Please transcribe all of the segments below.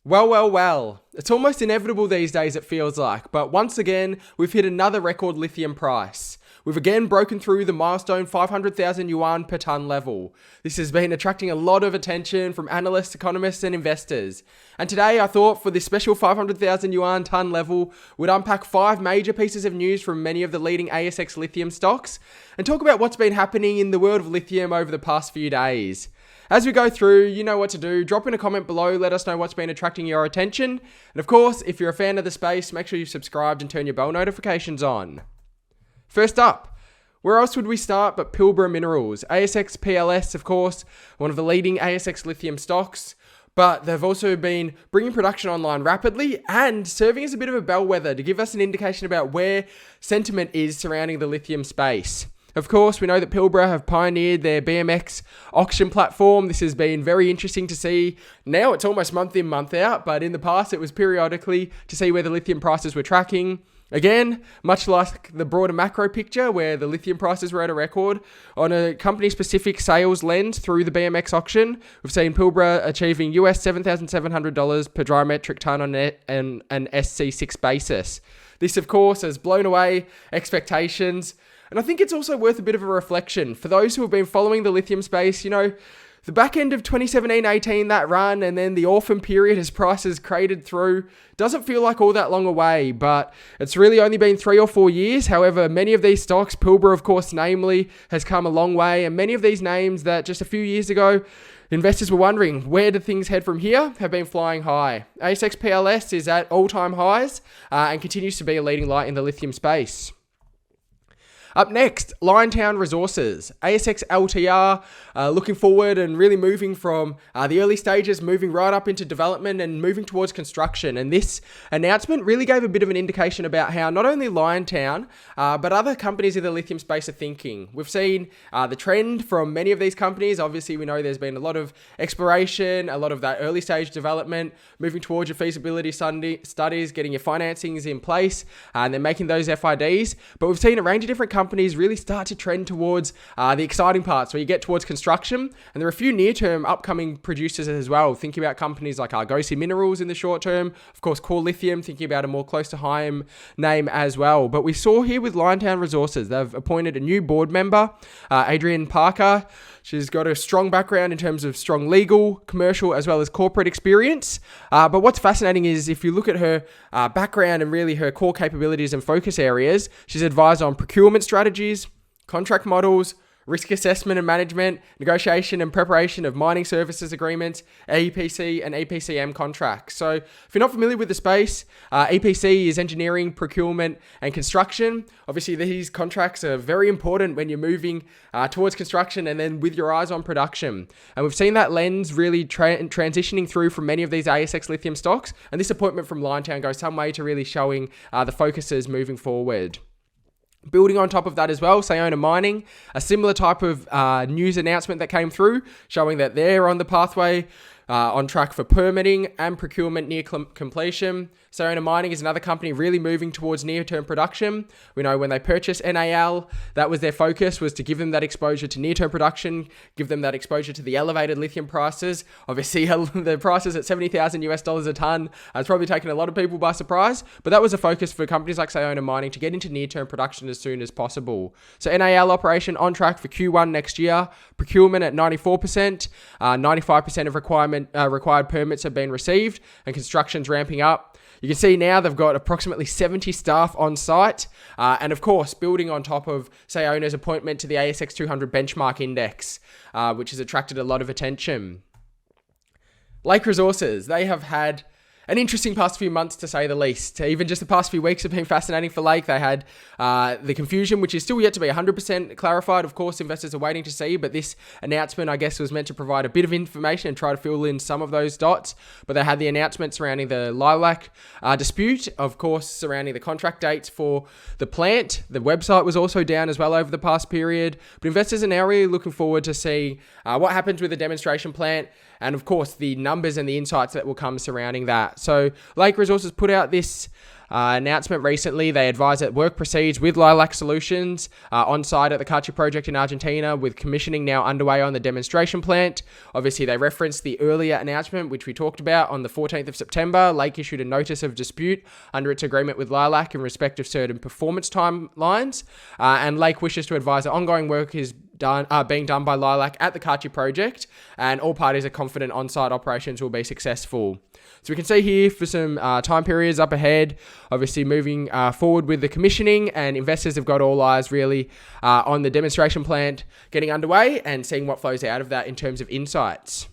Well. It's almost inevitable these days, it feels like. But once again, we've hit another record lithium price. We've again broken through the milestone 500,000 yuan per tonne level. This has been attracting a lot of attention from analysts, economists and investors. And today I thought for this special 500,000 yuan tonne level, we'd unpack 5 major pieces of news from many of the leading ASX lithium stocks and talk about what's been happening in the world of lithium over the past few days. As we go through, you know what to do. Drop in a comment below, let us know what's been attracting your attention. And of course, if you're a fan of the space, make sure you've subscribed and turn your bell notifications on. First up, where else would we start but Pilbara Minerals? ASX PLS, of course, one of the leading ASX lithium stocks, but they've also been bringing production online rapidly and serving as a bit of a bellwether to give us an indication about where sentiment is surrounding the lithium space. Of course, we know that Pilbara have pioneered their BMX auction platform. This has been very interesting to see. Now it's almost month in, month out, but in the past it was periodically to see where the lithium prices were tracking. Again, much like the broader macro picture where the lithium prices were at a record, on a company-specific sales lens through the BMX auction, we've seen Pilbara achieving US $7,700 per dry metric tonne on an SC6 basis. This, of course, has blown away expectations. And I think it's also worth a bit of a reflection. For those who have been following the lithium space, the back end of 2017-18, that run, and then the orphan period as prices cratered through, doesn't feel like all that long away, but it's really only been 3 or 4 years. However, many of these stocks, Pilbara, of course, namely, has come a long way, and many of these names that just a few years ago, investors were wondering, where do things head from here, have been flying high. ASX PLS is at all-time highs and continues to be a leading light in the lithium space. Up next, Liontown Resources, ASX LTR, looking forward and really moving from the early stages, moving right up into development and moving towards construction. And this announcement really gave a bit of an indication about how not only Liontown, but other companies in the lithium space are thinking. We've seen the trend from many of these companies. Obviously, we know there's been a lot of exploration, a lot of that early stage development, moving towards your feasibility studies, getting your financings in place, and then making those FIDs. But we've seen a range of different companies really start to trend towards the exciting parts where you get towards construction, and there are a few near-term upcoming producers as well, thinking about companies like Vulcan Minerals in the short term, of course Core Lithium, thinking about a more close to home name as well. But we saw here with Liontown Resources, they've appointed a new board member, Adrienne Parker. She's got a strong background in terms of strong legal, commercial, as well as corporate experience. But what's fascinating is if you look at her background and really her core capabilities and focus areas, she's advised on procurement strategies, contract models, risk assessment and management, negotiation and preparation of mining services agreements, EPC and EPCM contracts. So if you're not familiar with the space, EPC is engineering, procurement and construction. Obviously, these contracts are very important when you're moving towards construction and then with your eyes on production. And we've seen that lens really transitioning through from many of these ASX lithium stocks. And this appointment from Liontown goes some way to really showing the focuses moving forward. Building on top of that as well, Sayona Mining, a similar type of news announcement that came through showing that they're on the pathway, on track for permitting and procurement near completion. Sayona Mining is another company really moving towards near-term production. We know when they purchased NAL, that was their focus, was to give them that exposure to near-term production, give them that exposure to the elevated lithium prices. Obviously, the prices at $70,000 a ton has probably taken a lot of people by surprise, but that was a focus for companies like Sayona Mining to get into near-term production as soon as possible. So NAL operation on track for Q1 next year, procurement at 94%, 95% of required permits have been received, and construction's ramping up. You can see now they've got approximately 70 staff on site, and of course, building on top of Sayona's appointment to the ASX 200 benchmark index, which has attracted a lot of attention. Lake Resources, they have had an interesting past few months, to say the least. Even just the past few weeks have been fascinating for Lake. They had the confusion, which is still yet to be 100% clarified. Of course, investors are waiting to see, but this announcement, I guess, was meant to provide a bit of information and try to fill in some of those dots. But they had the announcement surrounding the lilac dispute, of course, surrounding the contract dates for the plant. The website was also down as well over the past period. But investors are now really looking forward to see what happens with the demonstration plant, and of course, the numbers and the insights that will come surrounding that. that. So Lake Resources put out this announcement recently. They advise that work proceeds with Lilac Solutions on site at the Kachi project in Argentina, with commissioning now underway on the demonstration plant. Obviously, they referenced the earlier announcement, which we talked about on the 14th of September. Lake issued a notice of dispute under its agreement with Lilac in respect of certain performance timelines, and Lake wishes to advise that ongoing work is being done by Lilac at the Kachi project, and all parties are confident on-site operations will be successful. So we can see here for some time periods up ahead, obviously moving forward with the commissioning, and investors have got all eyes really on the demonstration plant getting underway and seeing what flows out of that in terms of insights.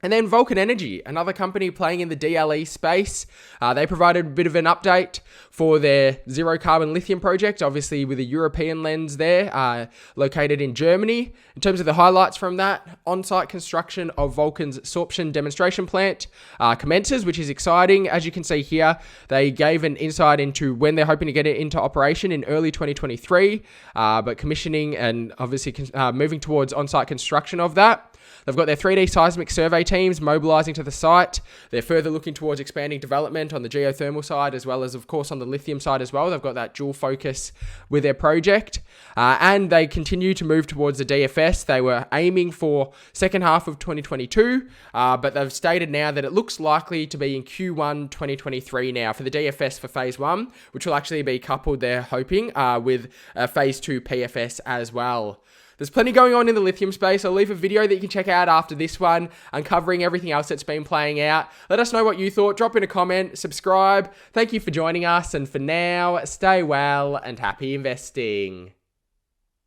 And then Vulcan Energy, another company playing in the DLE space. They provided a bit of an update for their zero carbon lithium project, obviously with a European lens there, located in Germany. In terms of the highlights from that, on-site construction of Vulcan's sorption demonstration plant commences, which is exciting. As you can see here, they gave an insight into when they're hoping to get it into operation in early 2023, but commissioning and obviously moving towards on-site construction of that. They've got their 3D seismic survey teams mobilising to the site. They're further looking towards expanding development on the geothermal side, as well as, of course, on the lithium side as well. They've got that dual focus with their project. And they continue to move towards the DFS. They were aiming for second half of 2022, but they've stated now that it looks likely to be in Q1 2023 now for the DFS for phase 1, which will actually be coupled, they're hoping, with phase 2 PFS as well. There's plenty going on in the lithium space. I'll leave a video that you can check out after this one, uncovering everything else that's been playing out. Let us know what you thought. Drop in a comment, subscribe. Thank you for joining us. And for now, stay well and happy investing.